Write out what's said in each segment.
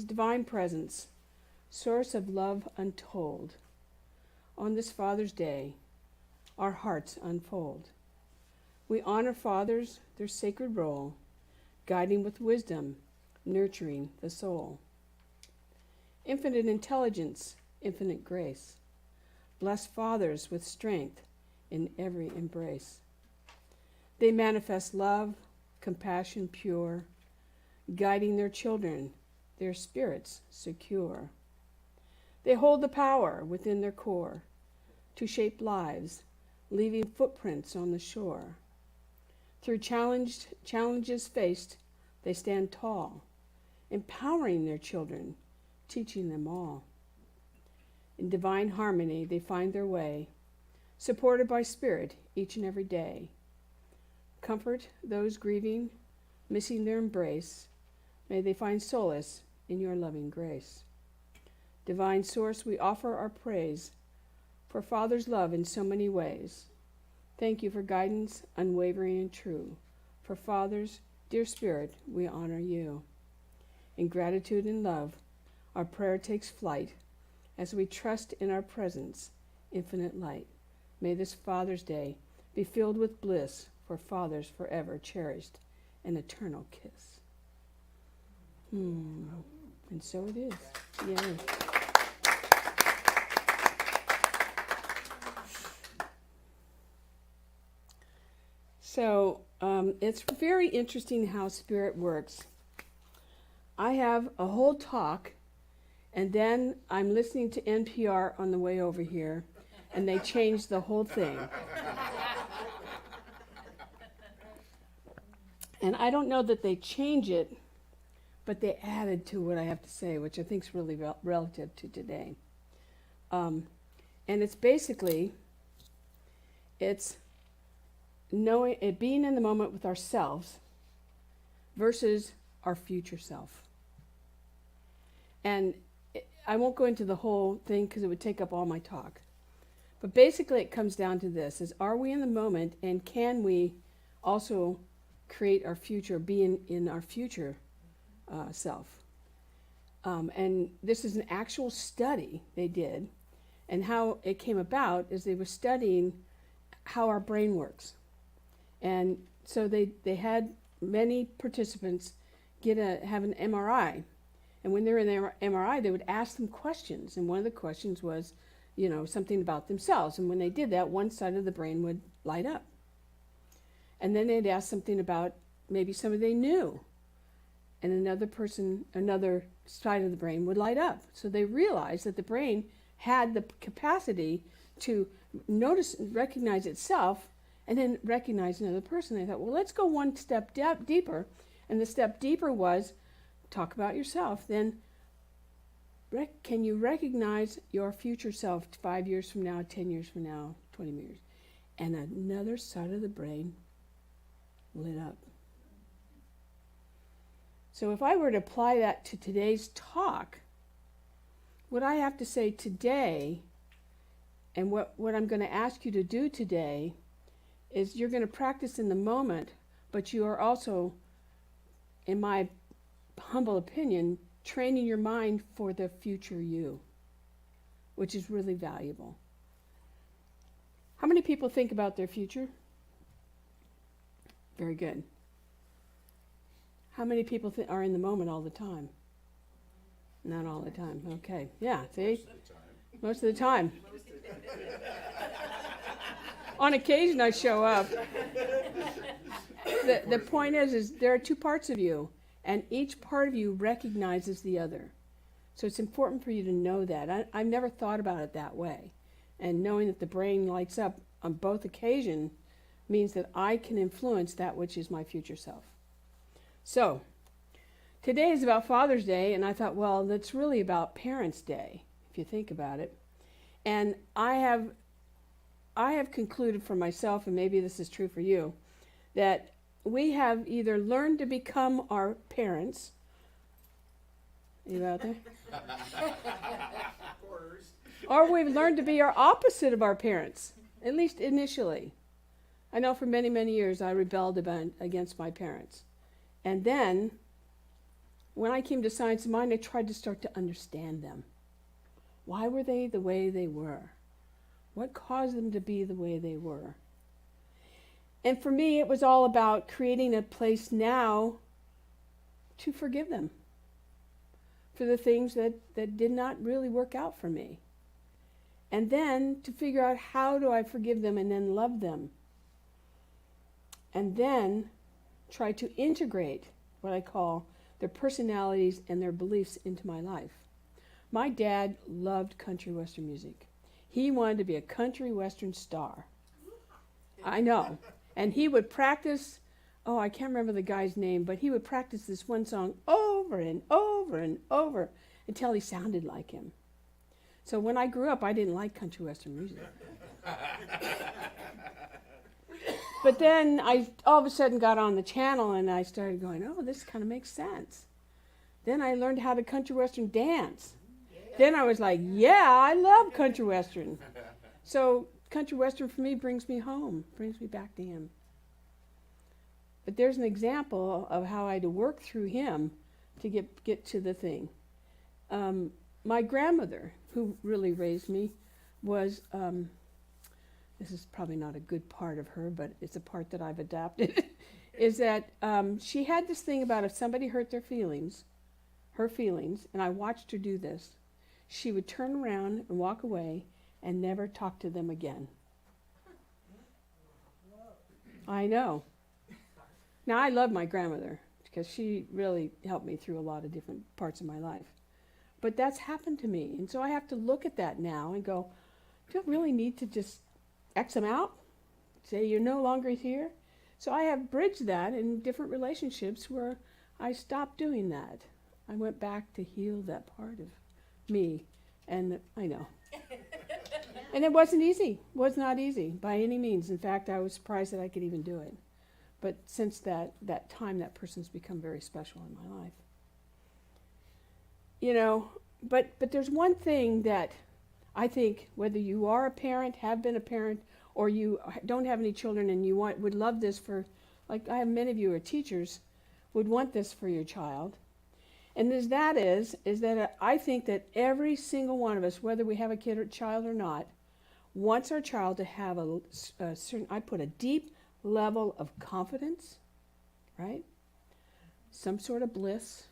His divine presence, source of love untold. On this Father's Day, our hearts unfold. We honor fathers, their sacred role, guiding with wisdom, nurturing the soul. Infinite intelligence, infinite grace. Bless fathers with strength in every embrace. They manifest love, compassion pure, guiding their children, their spirits secure. They hold the power within their core to shape lives, leaving footprints on the shore. Through challenges faced, they stand tall, empowering their children, teaching them all. In divine harmony, they find their way, supported by Spirit each and every day. Comfort those grieving, missing their embrace. May they find solace in your loving grace. Divine Source, we offer our praise for Father's love in so many ways. Thank you for guidance, unwavering and true. For fathers, dear Spirit, we honor you. In gratitude and love, our prayer takes flight as we trust in our presence, infinite light. May this Father's Day be filled with bliss for fathers forever cherished, an eternal kiss. And so it is. Yay. So it's very interesting how Spirit works. I have a whole talk, and then I'm listening to NPR on the way over here, and they changed the whole thing. And I don't know that they change it, but they added to what I have to say, which I think is really relative to today. And it's basically, it's knowing it, being in the moment with ourselves versus our future self. And I won't go into the whole thing because it would take up all my talk. But basically it comes down to this, is are we in the moment, and can we also create our future, be in our future self? And this is an actual study they did, and how it came about is they were studying how our brain works. And so they had many participants have an MRI. And when they're in the MRI, they would ask them questions. And one of the questions was, something about themselves. And when they did that, one side of the brain would light up. And then they'd ask something about maybe somebody they knew. And another side of the brain would light up. So they realized that the brain had the capacity to notice and recognize itself and then recognize another person. They thought, well, let's go one step deeper. And the step deeper was, talk about yourself. Then can you recognize your future self 5 years from now, 10 years from now, 20 years? And another side of the brain lit up. So if I were to apply that to today's talk, what I have to say today, and what I'm going to ask you to do today, is you're going to practice in the moment, but you are also, in my humble opinion, training your mind for the future you, which is really valuable. How many people think about their future? Very good. How many people are in the moment all the time? Not all the time. Okay. Yeah, see? Most of the time. On occasion I show up. The point is there are two parts of you, and each part of you recognizes the other. So it's important for you to know that. I've never thought about it that way. And knowing that the brain lights up on both occasions means that I can influence that which is my future self. So, today is about Father's Day, and I thought, well, that's really about Parents' Day, if you think about it. And I have concluded for myself, and maybe this is true for you, that we have either learned to become our parents. Are you out there? Or we've learned to be our opposite of our parents, at least initially. I know for many, many years I rebelled against my parents. And then when I came to Science of Mind, I tried to start to understand them. Why were they the way they were? What caused them to be the way they were? And for me, it was all about creating a place now to forgive them for the things that did not really work out for me. And then to figure out how do I forgive them and then love them. And then try to integrate what I call their personalities and their beliefs into my life. My dad loved country western music. He wanted to be a country western star. I know. And he would practice, I can't remember the guy's name, but he would practice this one song over and over and over until he sounded like him. So when I grew up, I didn't like country western music. But then I all of a sudden got on the channel and I started going, this kind of makes sense. Then I learned how to country western dance. Then I was like, I love country western. So country western for me brings me home, brings me back to him. But there's an example of how I had to work through him to get to the thing. My grandmother, who really raised me, was, this is probably not a good part of her, but it's a part that I've adapted, is that she had this thing about if somebody hurt her feelings, and I watched her do this, she would turn around and walk away and never talk to them again. I know. Now, I love my grandmother because she really helped me through a lot of different parts of my life. But that's happened to me. And so I have to look at that now and go, do I really need to just X them out? Say you're no longer here? So I have bridged that in different relationships where I stopped doing that. I went back to heal that part of me. And I know. And it wasn't easy. It was not easy by any means. In fact, I was surprised that I could even do it. But since that time, that person's become very special in my life. But there's one thing that I think, whether you are a parent, have been a parent, or you don't have any children and you would love this for, like I have many of you are teachers, would want this for your child. And is that I think that every single one of us, whether we have a kid or child or not, wants our child to have a certain, I put a deep level of confidence, right? Some sort of bliss,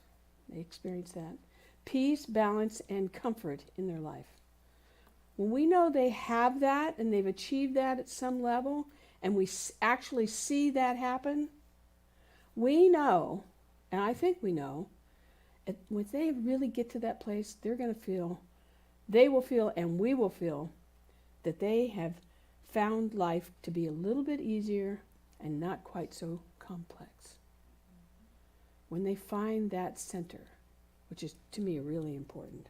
they experience that. Peace, balance, and comfort in their life. When we know they have that and they've achieved that at some level, and we actually see that happen, we know, and I think we know, when they really get to that place, they will feel, and we will feel that they have found life to be a little bit easier and not quite so complex. When they find that center, which is to me really important.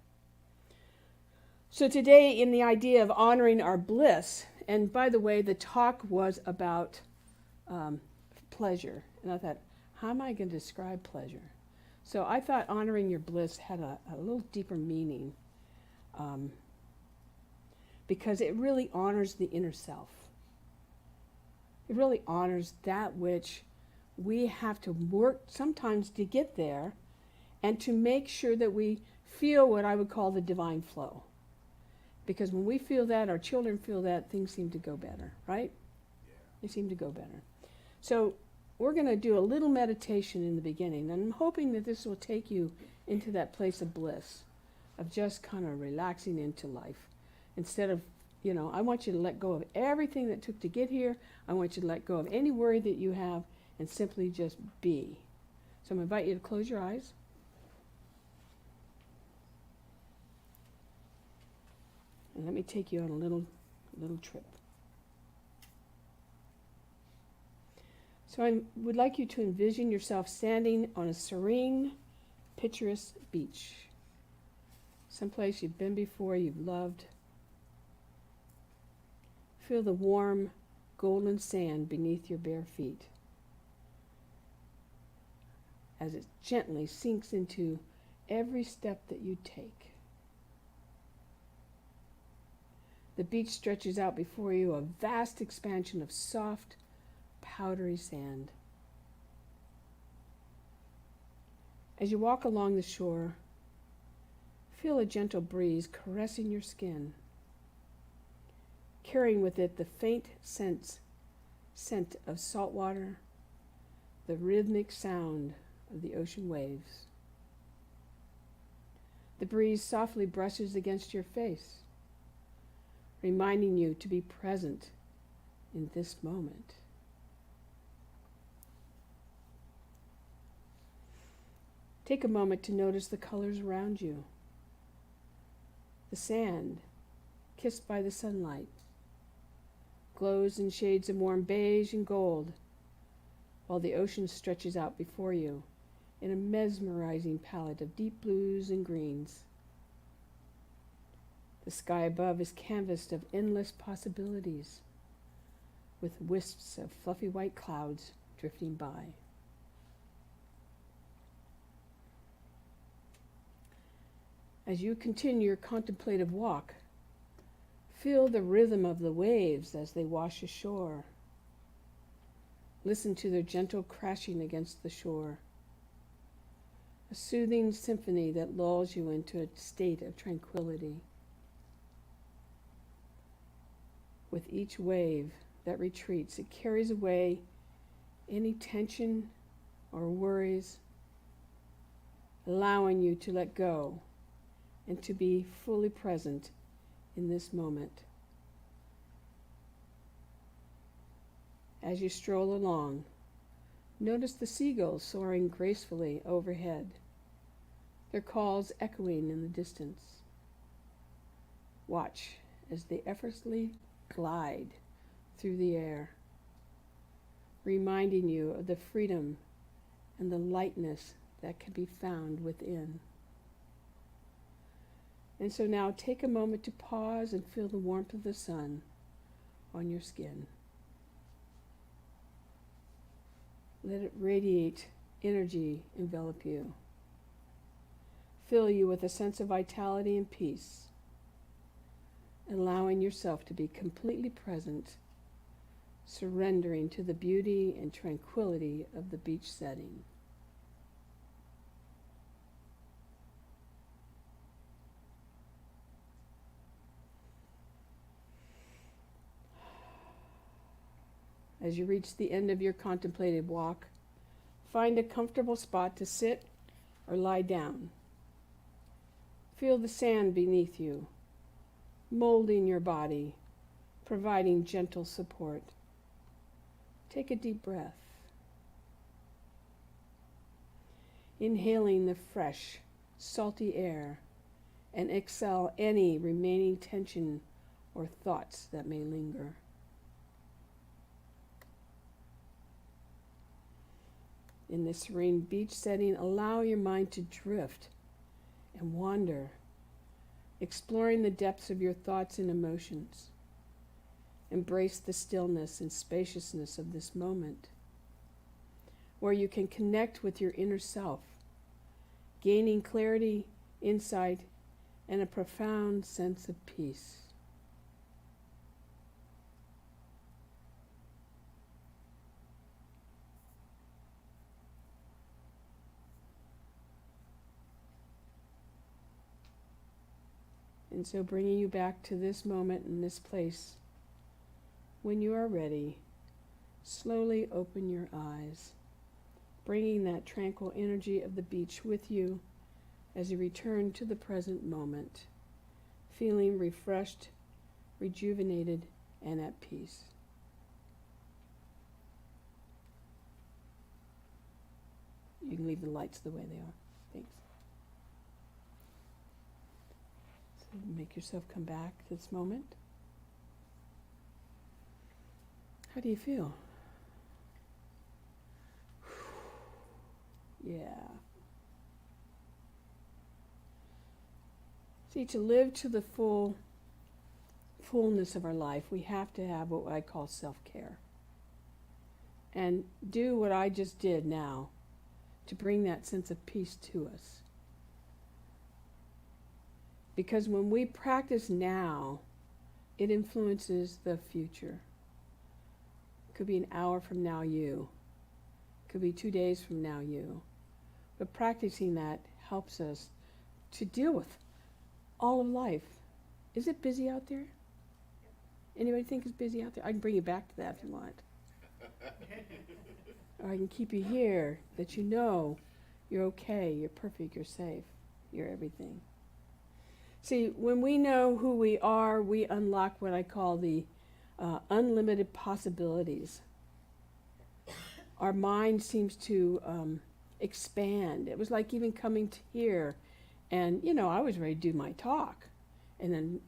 So today, in the idea of honoring our bliss, and by the way, the talk was about pleasure. And I thought, how am I going to describe pleasure? So I thought honoring your bliss had a little deeper meaning because it really honors the inner self. It really honors that which we have to work sometimes to get there and to make sure that we feel what I would call the divine flow. Because when we feel that, our children feel that, things seem to go better, right? Yeah. They seem to go better. So we're going to do a little meditation in the beginning, and I'm hoping that this will take you into that place of bliss, of just kind of relaxing into life. Instead of, I want you to let go of everything that took to get here. I want you to let go of any worry that you have and simply just be. So I'm going to invite you to close your eyes. And let me take you on a little trip. So I would like you to envision yourself standing on a serene, picturesque beach. Someplace you've been before, you've loved. Feel the warm, golden sand beneath your bare feet as it gently sinks into every step that you take. The beach stretches out before you, a vast expansion of soft, powdery sand. As you walk along the shore, feel a gentle breeze caressing your skin, carrying with it the faint scent of salt water, the rhythmic sound of the ocean waves. The breeze softly brushes against your face, reminding you to be present in this moment. Take a moment to notice the colors around you. The sand, kissed by the sunlight, glows in shades of warm beige and gold, while the ocean stretches out before you in a mesmerizing palette of deep blues and greens. The sky above is canvassed of endless possibilities, with wisps of fluffy white clouds drifting by. As you continue your contemplative walk, feel the rhythm of the waves as they wash ashore. Listen to their gentle crashing against the shore, a soothing symphony that lulls you into a state of tranquility. With each wave that retreats, it carries away any tension or worries, allowing you to let go and to be fully present in this moment. As you stroll along, notice the seagulls soaring gracefully overhead, their calls echoing in the distance. Watch as they effortlessly glide through the air, reminding you of the freedom and the lightness that can be found within. And so now take a moment to pause and feel the warmth of the sun on your skin. Let it radiate energy, envelop you, fill you with a sense of vitality and peace, allowing yourself to be completely present, surrendering to the beauty and tranquility of the beach setting. As you reach the end of your contemplative walk, find a comfortable spot to sit or lie down. Feel the sand beneath you, molding your body, providing gentle support. Take a deep breath, inhaling the fresh, salty air, and exhale any remaining tension or thoughts that may linger. In this serene beach setting, allow your mind to drift and wander, exploring the depths of your thoughts and emotions. Embrace the stillness and spaciousness of this moment, where you can connect with your inner self, gaining clarity, insight, and a profound sense of peace. And so bringing you back to this moment and this place, when you are ready, slowly open your eyes, bringing that tranquil energy of the beach with you as you return to the present moment, feeling refreshed, rejuvenated, and at peace. You can leave the lights the way they are. Thanks. Make yourself come back to this moment. How do you feel? Yeah. See, to live to the fullness of our life, we have to have what I call self-care. And do what I just did now to bring that sense of peace to us. Because when we practice now, it influences the future. It could be an hour from now you. It could be 2 days from now you. But practicing that helps us to deal with all of life. Is it busy out there? Anybody think it's busy out there? I can bring you back to that if you want. Or I can keep you here, that you know you're okay, you're perfect, you're safe, you're everything. See, when we know who we are, we unlock what I call the unlimited possibilities. Our mind seems to expand. It was like even coming to here, and I was ready to do my talk, and then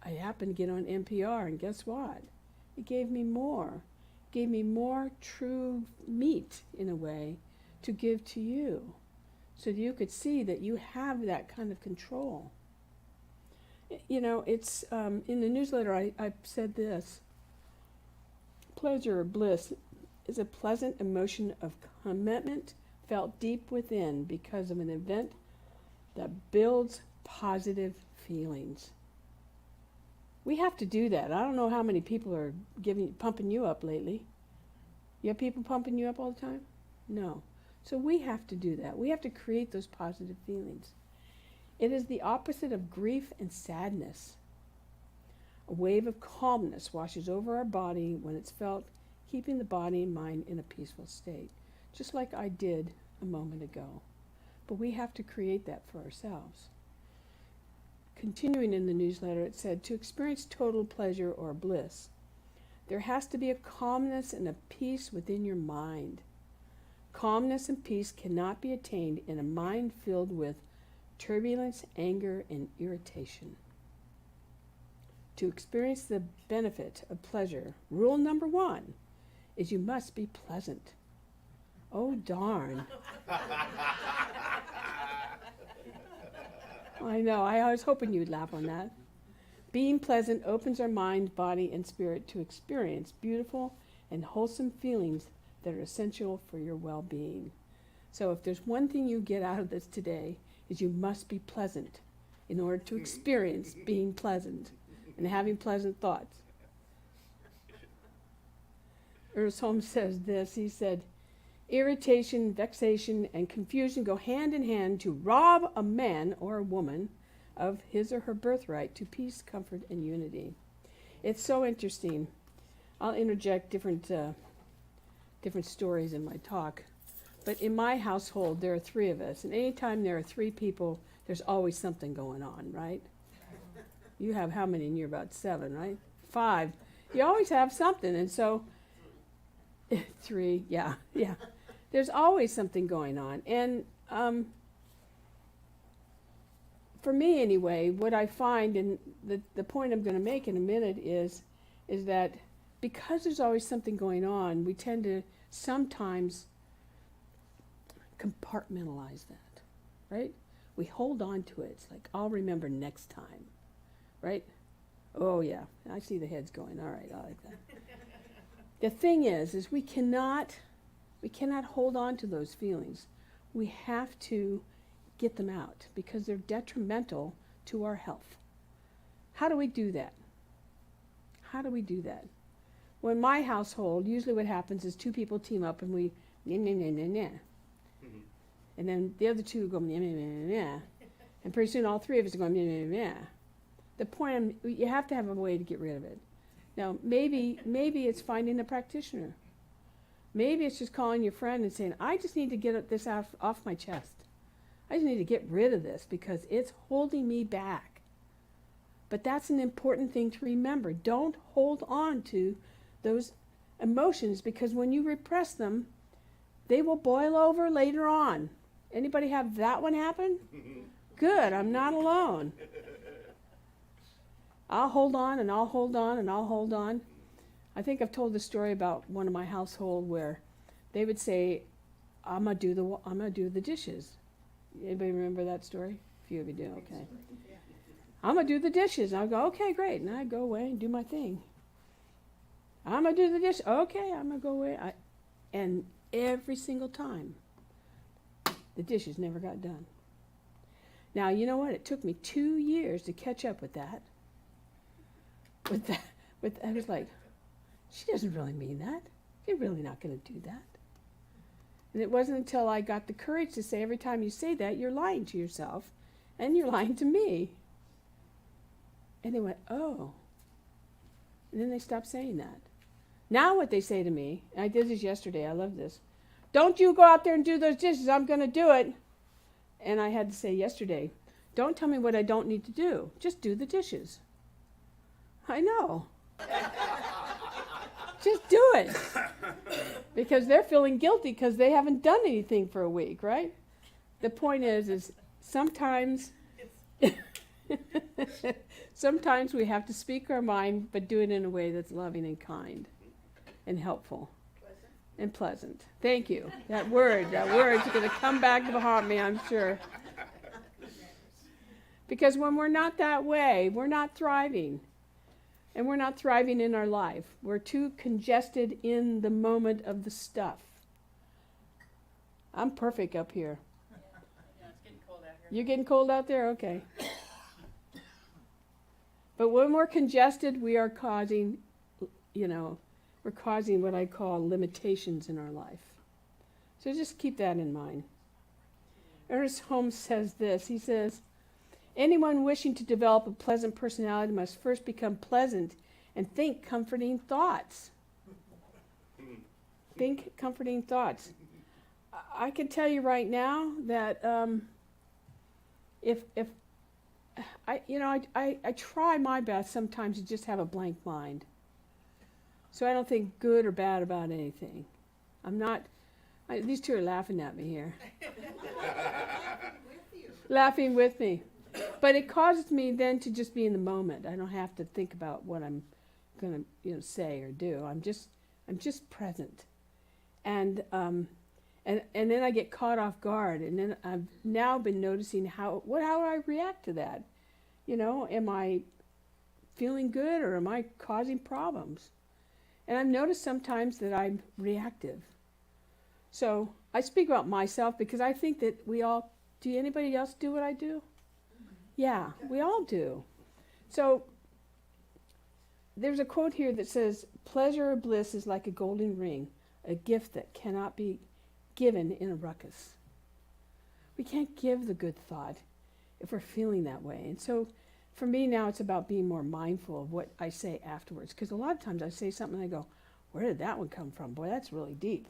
I happened to get on NPR, and guess what? It gave me more true meat, in a way, to give to you, so that you could see that you have that kind of control. It's in the newsletter I said this: pleasure or bliss is a pleasant emotion of commitment felt deep within because of an event that builds positive feelings. We have to do that. I don't know how many people are pumping you up lately. You have people pumping you up all the time? No. So we have to do that. We have to create those positive feelings. It is the opposite of grief and sadness. A wave of calmness washes over our body when it's felt, keeping the body and mind in a peaceful state, just like I did a moment ago. But we have to create that for ourselves. Continuing in the newsletter, it said, to experience total pleasure or bliss, there has to be a calmness and a peace within your mind. Calmness and peace cannot be attained in a mind filled with turbulence, anger, and irritation. To experience the benefit of pleasure, rule number 1 is you must be pleasant. Oh, darn. I know, I was hoping you'd laugh on that. Being pleasant opens our mind, body, and spirit to experience beautiful and wholesome feelings that are essential for your well-being. So if there's one thing you get out of this today, is you must be pleasant in order to experience being pleasant and having pleasant thoughts. Ernest Holmes says this, he said, irritation, vexation, and confusion go hand in hand to rob a man or a woman of his or her birthright to peace, comfort, and unity. It's so interesting. I'll interject different stories in my talk. But in my household, there are 3 of us, and anytime there are 3 people, there's always something going on, right? You have how many? And you're about 7, right? 5. You always have something, and so 3, yeah. There's always something going on, and for me anyway, what I find, and the point I'm going to make in a minute is that because there's always something going on, we tend to sometimes compartmentalize that, right? We hold on to it. It's like, I'll remember next time, right? Oh yeah, I see the heads going. All right, I like that. The thing is we cannot hold on to those feelings. We have to get them out because they're detrimental to our health. How do we do that? Well, in my household, usually what happens is 2 people team up and we and then the other 2 go and pretty soon all 3 of us are going The point, you have to have a way to get rid of it. Now, maybe it's finding a practitioner. Maybe it's just calling your friend and saying, I just need to get this off my chest. I just need to get rid of this because it's holding me back. But that's an important thing to remember. Don't hold on to those emotions because when you repress them, they will boil over later on. Anybody have that one happen? Good, I'm not alone. I'll hold on and I'll hold on and I'll hold on. I think I've told the story about one of my household where they would say, I'm gonna do the dishes. Anybody remember that story? A few of you do, okay. I'm gonna do the dishes. I'll go, okay, great. And I'd go away and do my thing. I'm gonna do the dishes. Okay, I'm gonna go away. And every single time, the dishes never got done. Now, you know what? It took me 2 years to catch up with that. I was like, she doesn't really mean that. She's really not going to do that. And it wasn't until I got the courage to say, every time you say that, you're lying to yourself, and you're lying to me. And they went, oh. And then they stopped saying that. Now what they say to me, and I did this yesterday, I love this, don't you go out there and do those dishes, I'm going to do it. And I had to say yesterday, don't tell me what I don't need to do, just do the dishes. I know. Just do it. Because they're feeling guilty because they haven't done anything for a week, right? The point is sometimes sometimes we have to speak our mind, but do it in a way that's loving and kind and helpful. And pleasant. Thank you. That word's going to come back to haunt me, I'm sure. Because when we're not that way, we're not thriving. And we're not thriving in our life. We're too congested in the moment of the stuff. I'm perfect up here. Yeah, it's getting cold out here. You're getting cold out there? Okay. But when we're congested, we are causing, we're causing what I call limitations in our life. So just keep that in mind. Ernest Holmes says this. He says, anyone wishing to develop a pleasant personality must first become pleasant and think comforting thoughts. Think comforting thoughts. I can tell you right now that if I try my best sometimes to just have a blank mind. So I don't think good or bad about anything. These two are laughing at me here. Laughing with me. But it causes me then to just be in the moment. I don't have to think about what I'm going to say or do. I'm just present. And then I get caught off guard, and then I've now been noticing how I react to that. Am I feeling good or am I causing problems? And I've noticed sometimes that I'm reactive. So I speak about myself because I think that do anybody else do what I do? Yeah, we all do. So there's a quote here that says, pleasure or bliss is like a golden ring, a gift that cannot be given in a ruckus. We can't give the good thought if we're feeling that way. And so for me now it's about being more mindful of what I say afterwards. Because a lot of times I say something and I go, where did that one come from? Boy, that's really deep.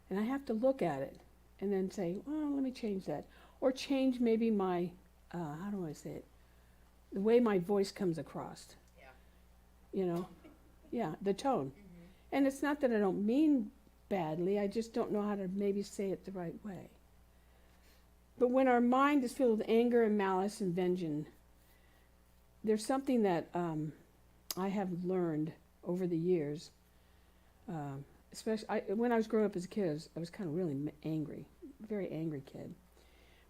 And I have to look at it and then say, well, let me change that. Or change maybe my, how do I say it? The way my voice comes across. Yeah. Yeah, the tone. Mm-hmm. And it's not that I don't mean badly, I just don't know how to maybe say it the right way. But when our mind is filled with anger and malice and vengeance, there's something that I have learned over the years, especially when I was growing up as a kid, I was kind of really angry, very angry kid.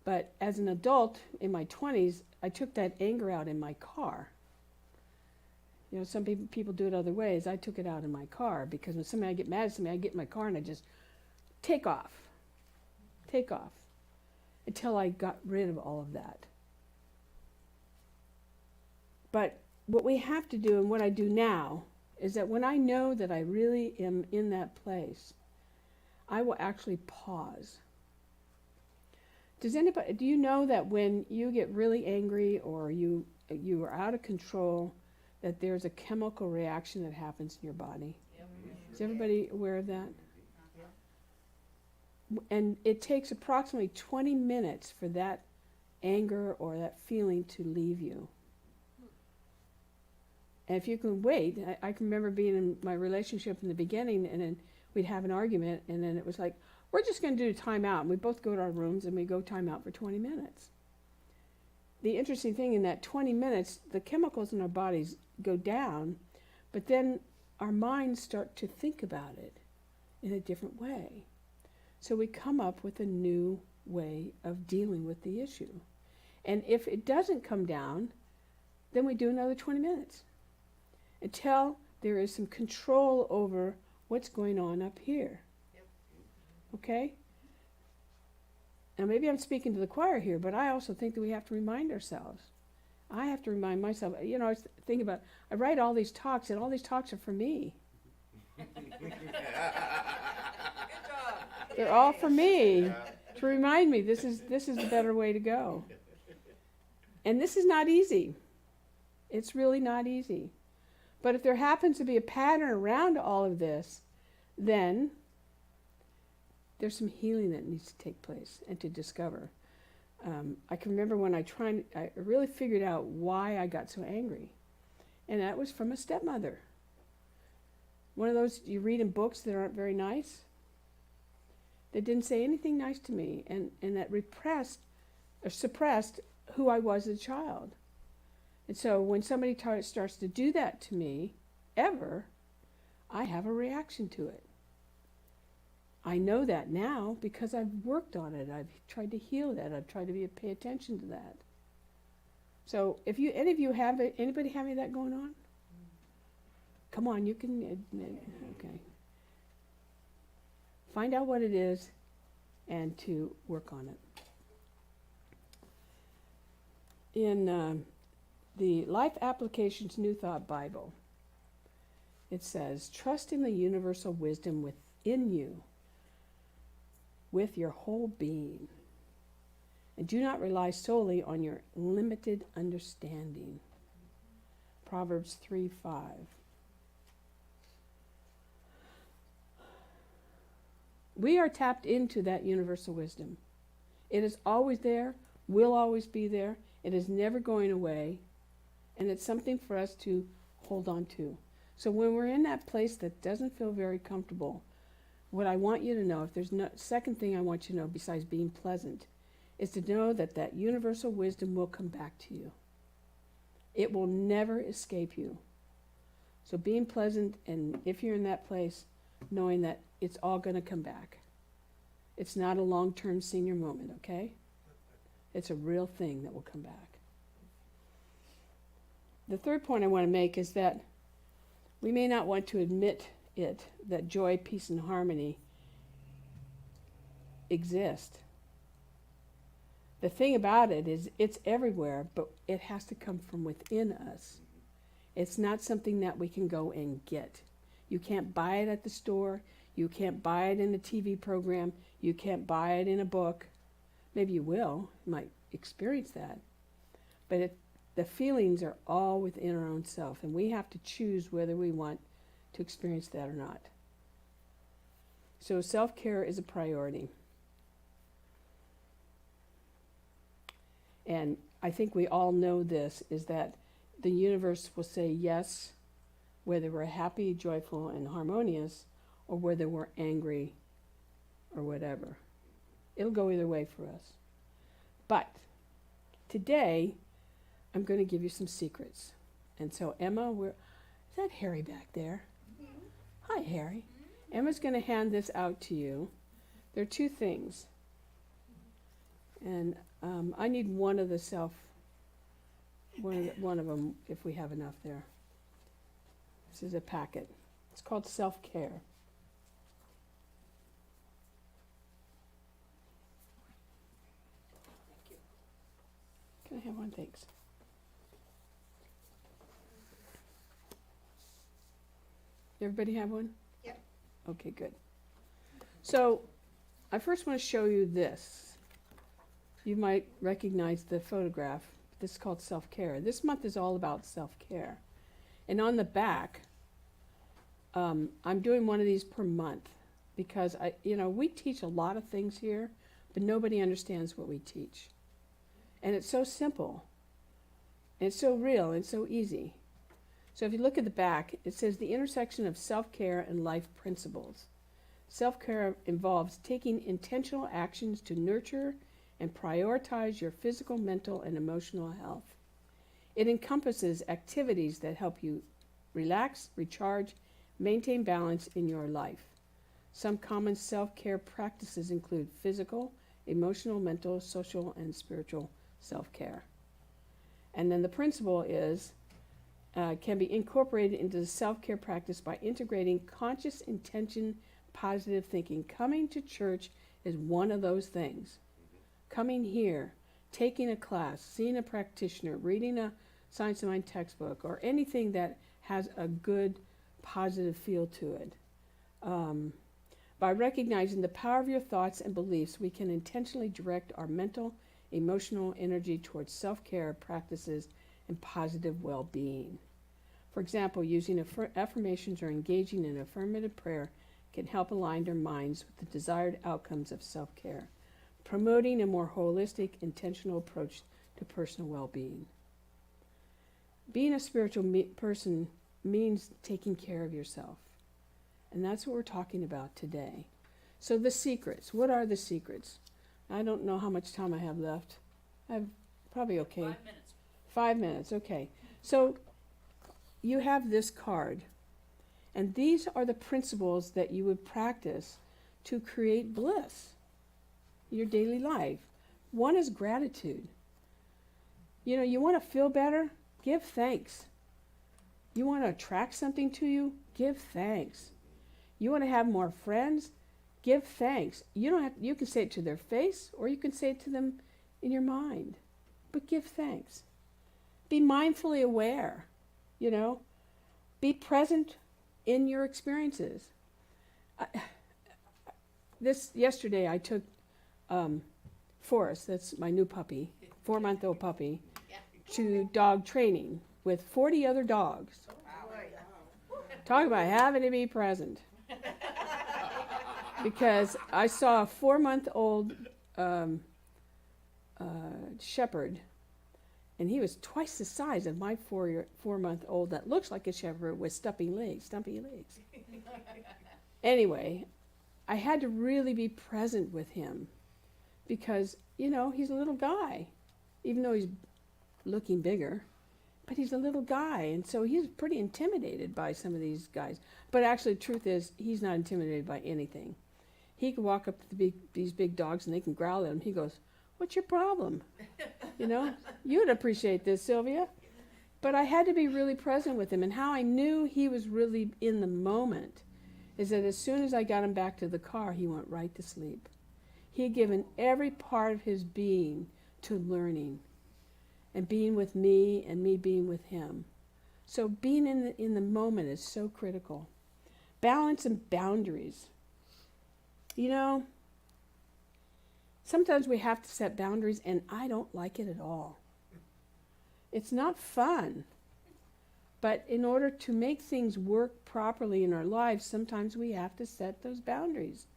But as an adult in my 20s, I took that anger out in my car. Some people do it other ways. I took it out in my car because when I get mad at somebody, I get in my car and I just take off until I got rid of all of that. But what we have to do, and what I do now, is that when I know that I really am in that place, I will actually pause. Do you know that when you get really angry or you are out of control, that there's a chemical reaction that happens in your body? Yep. Is everybody aware of that? And it takes approximately 20 minutes for that anger or that feeling to leave you. And if you can wait, I can remember being in my relationship in the beginning, and then we'd have an argument, and then it was like, we're just going to do a timeout. And we both go to our rooms, and we go timeout for 20 minutes. The interesting thing in that 20 minutes, the chemicals in our bodies go down, but then our minds start to think about it in a different way. So we come up with a new way of dealing with the issue. And if it doesn't come down, then we do another 20 minutes until there is some control over what's going on up here. Yep. Okay? Now maybe I'm speaking to the choir here, but I also think that we have to remind ourselves. I have to remind myself. I was thinking about, I write all these talks, and all these talks are for me. Good job. They're all for me to remind me this is the better way to go. And this is not easy. It's really not easy. But if there happens to be a pattern around all of this, then there's some healing that needs to take place and to discover. I can remember when I really figured out why I got so angry. And that was from a stepmother. One of those you read in books that aren't very nice. They didn't say anything nice to me, and that repressed or suppressed who I was as a child. And so when somebody starts to do that to me, I have a reaction to it. I know that now because I've worked on it. I've tried to heal that. I've tried to pay attention to that. So if anybody have any of that going on? Come on, you can admit. Okay. Find out what it is and to work on it. In the Life Applications New Thought Bible, it says, trust in the universal wisdom within you with your whole being, and do not rely solely on your limited understanding. Proverbs 3:5. We are tapped into that universal wisdom. It is always there, will always be there. It is never going away, and it's something for us to hold on to. So when we're in that place that doesn't feel very comfortable, what I want you to know, if there's no second thing I want you to know besides being pleasant, is to know that universal wisdom will come back to you. It will never escape you. So being pleasant, and if you're in that place, knowing that it's all going to come back. It's not a long-term senior moment, okay? It's a real thing that will come back. The third point I want to make is that we may not want to admit that joy, peace, and harmony exist. The thing about it is it's everywhere, but it has to come from within us. It's not something that we can go and get. You can't buy it at the store. You can't buy it in a TV program. You can't buy it in a book. Maybe you will. You might experience that. But the feelings are all within our own self, and we have to choose whether we want to experience that or not. So self-care is a priority. And I think we all know this, is that the universe will say yes, whether we're happy, joyful, and harmonious, or whether we're angry or whatever. It'll go either way for us. But today, I'm going to give you some secrets. And so Emma, is that Harry back there? Mm-hmm. Hi, Harry. Mm-hmm. Emma's going to hand this out to you. There are two things. And I need one of them if we have enough there. This is a packet. It's called self-care. Thank you. Can I have one? Thanks. Everybody have one? Yep. Okay, good. So I first want to show you this. You might recognize the photograph. This is called self-care. This month is all about self-care. And on the back, I'm doing one of these per month because we teach a lot of things here, but nobody understands what we teach. And it's so simple. And it's so real and so easy. So if you look at the back, it says the intersection of self-care and life principles. Self-care involves taking intentional actions to nurture and prioritize your physical, mental, and emotional health. It encompasses activities that help you relax, recharge, maintain balance in your life. Some common self-care practices include physical, emotional, mental, social, and spiritual self-care. And then the principle is, can be incorporated into the self-care practice by integrating conscious intention, positive thinking. Coming to church is one of those things. Coming here, taking a class, seeing a practitioner, reading a Science of Mind textbook, or anything that has a good, positive feel to it. By recognizing the power of your thoughts and beliefs, we can intentionally direct our mental, emotional energy towards self-care practices and positive well-being. For example, using affirmations or engaging in affirmative prayer can help align our minds with the desired outcomes of self-care, promoting a more holistic, intentional approach to personal well-being. Being a spiritual person means taking care of yourself. And that's what we're talking about today. So the secrets. What are the secrets? I don't know how much time I have left. I'm probably okay. 5 minutes. 5 minutes, okay. So you have this card. And these are the principles that you would practice to create bliss in your daily life. One is gratitude. You know, you want to feel better? Give thanks. You want to attract something to you? Give thanks. You want to have more friends? Give thanks. You can say it to their face or you can say it to them in your mind. But give thanks. Be mindfully aware, you know. Be present in your experiences. Yesterday I took Forrest, that's my new puppy, 4-month-old puppy, to dog training with 40 other dogs. Talk about having to be present. Because I saw a 4-month-old shepherd, and he was twice the size of my 4-month-old that looks like a shepherd with stumpy legs. Anyway, I had to really be present with him because, you know, he's a little guy, even though he's looking bigger. But he's a little guy, and so he's pretty intimidated by some of these guys. But actually, the truth is, he's not intimidated by anything. He can walk up to these big dogs, and they can growl at him. He goes, "What's your problem?" You know, you'd appreciate this, Sylvia. But I had to be really present with him, and how I knew he was really in the moment is that as soon as I got him back to the car, he went right to sleep. He had given every part of his being to learning and being with me and me being with him. So being in the moment is so critical. Balance and boundaries. You know, sometimes we have to set boundaries, and I don't like it at all. It's not fun. But in order to make things work properly in our lives, sometimes we have to set those boundaries.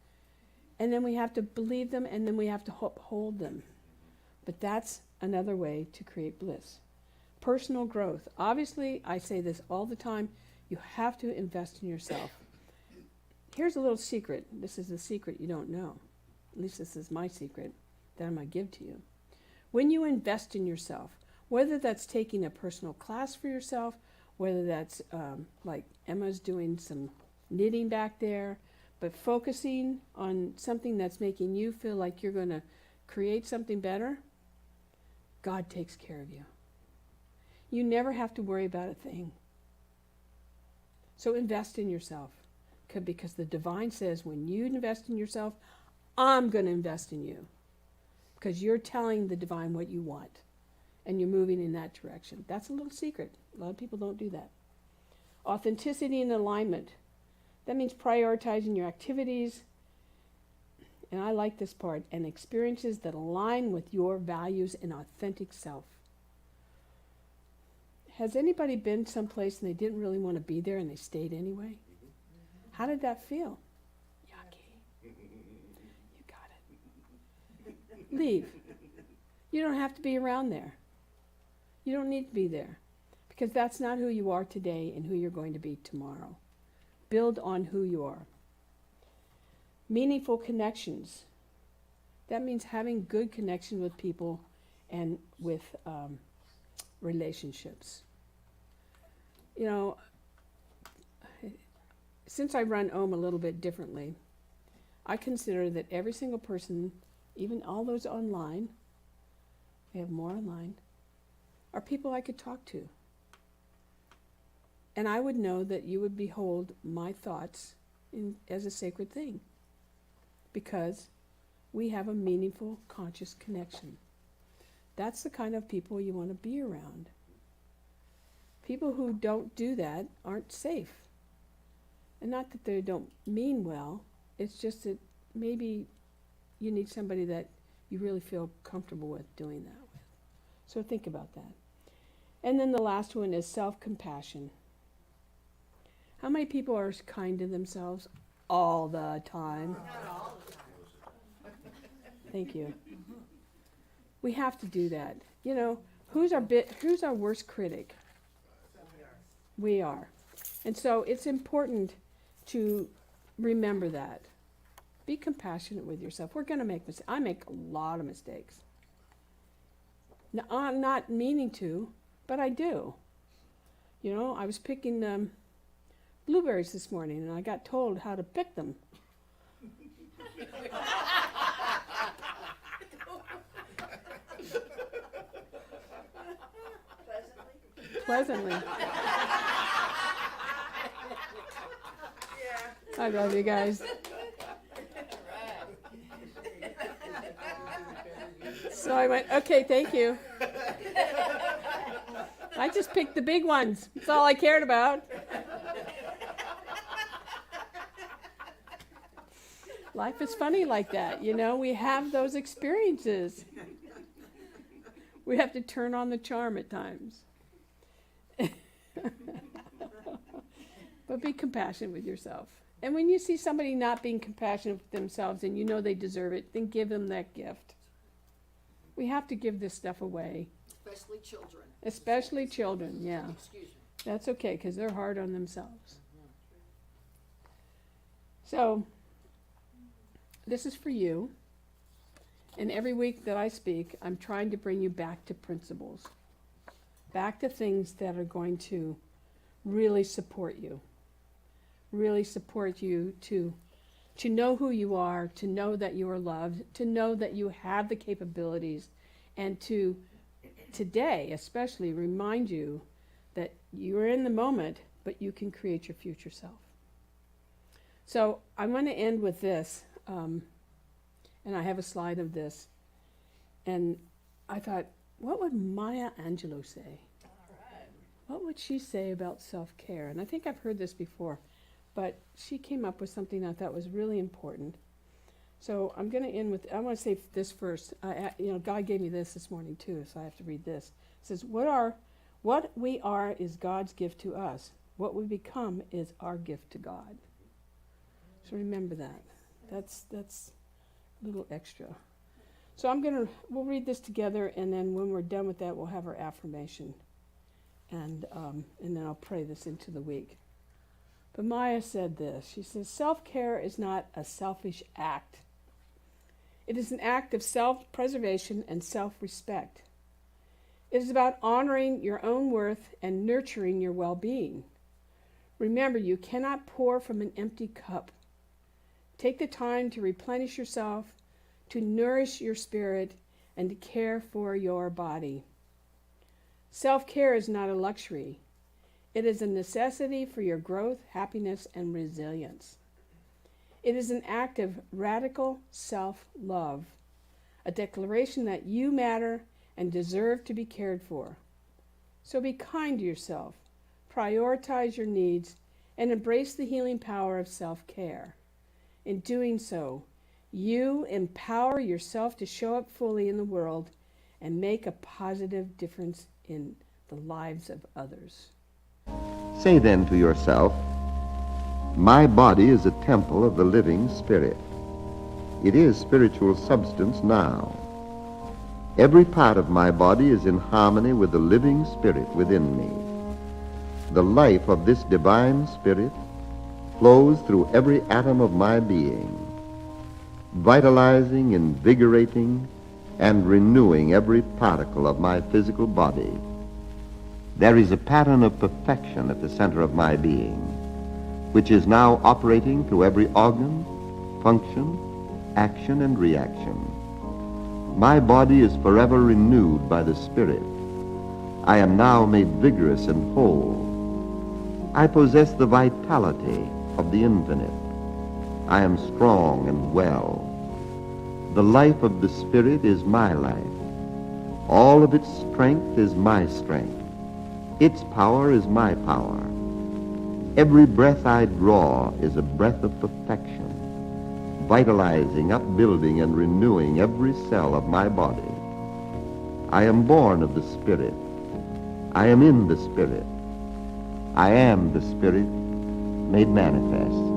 And then we have to believe them, and then we have to uphold them. But that's another way to create bliss. Personal growth. Obviously, I say this all the time, you have to invest in yourself. Here's a little secret. This is a secret you don't know. At least this is my secret that I'm going to give to you. When you invest in yourself, whether that's taking a personal class for yourself, whether that's like Emma's doing some knitting back there, but focusing on something that's making you feel like you're going to create something better, God takes care of you. You never have to worry about a thing. So invest in yourself, because the divine says when you invest in yourself, I'm going to invest in you, because you're telling the divine what you want, and you're moving in that direction. That's a little secret. A lot of people don't do that. Authenticity and alignment. That means prioritizing your activities, and I like this part, and experiences that align with your values and authentic self. Has anybody been someplace and they didn't really want to be there and they stayed anyway? How did that feel? Yucky. You got it. Leave. You don't have to be around there. You don't need to be there, because that's not who you are today and who you're going to be tomorrow. Build on who you are. Meaningful connections. That means having good connection with people and with relationships. You know, since I run OM a little bit differently, I consider that every single person, even all those online, we have more online, are people I could talk to. And I would know that you would behold my thoughts as a sacred thing, because we have a meaningful, conscious connection. That's the kind of people you want to be around. People who don't do that aren't safe. And not that they don't mean well, It's just that maybe you need somebody that you really feel comfortable with doing that with. So think about that. And then the last one is self-compassion. How many people are kind to themselves all the time? Not all the time. Thank you. We have to do that. You know, who's our worst critic? We are. And so it's important to remember that. Be compassionate with yourself. We're going to make mistakes. I make a lot of mistakes. Now, I'm not meaning to, but I do. You know, I was picking blueberries this morning, and I got told how to pick them. Pleasantly. I love you guys. So I went, okay, thank you. I just picked the big ones. That's all I cared about. Life is funny like that, you know. We have those experiences. We have to turn on the charm at times. But be compassionate with yourself. And when you see somebody not being compassionate with themselves and you know they deserve it, then give them that gift. We have to give this stuff away. Especially children. Especially children, yeah. Excuse me. That's okay, because they're hard on themselves. So, this is for you. And every week that I speak, I'm trying to bring you back to principles. Back to things that are going to really support you. Really support you to know who you are, to know that you are loved, to know that you have the capabilities, and to today especially remind you that you're in the moment, but you can create your future self. So I'm going to end with this, and I have a slide of this. And I thought, what would Maya Angelou say? What would she say about self-care? And I think I've heard this before, but she came up with something I thought was really important. So I'm going to end with, I want to say this first. God gave me this morning too, so I have to read this. It says, what we are is God's gift to us. What we become is our gift to God. So remember that. That's a little extra. So we'll read this together, and then when we're done with that, we'll have our affirmation. And then I'll pray this into the week. But Maya said this. She says, self-care is not a selfish act. It is an act of self-preservation and self-respect. It is about honoring your own worth and nurturing your well-being. Remember, you cannot pour from an empty cup. Take the time to replenish yourself, to nourish your spirit, and to care for your body. Self-care is not a luxury. It is a necessity for your growth, happiness, and resilience. It is an act of radical self-love, a declaration that you matter and deserve to be cared for. So be kind to yourself, prioritize your needs, and embrace the healing power of self-care. In doing so, you empower yourself to show up fully in the world and make a positive difference in the lives of others. Say then to yourself, my body is a temple of the living Spirit. It is spiritual substance now. Every part of my body is in harmony with the living Spirit within me. The life of this divine Spirit flows through every atom of my being, vitalizing, invigorating, and renewing every particle of my physical body. There is a pattern of perfection at the center of my being, which is now operating through every organ, function, action, and reaction. My body is forever renewed by the Spirit. I am now made vigorous and whole. I possess the vitality of the infinite. I am strong and well. The life of the Spirit is my life. All of its strength is my strength. Its power is my power. Every breath I draw is a breath of perfection. vitalizing, upbuilding, and renewing every cell of my body. I am born of the Spirit. I am in the Spirit. I am the Spirit made manifest.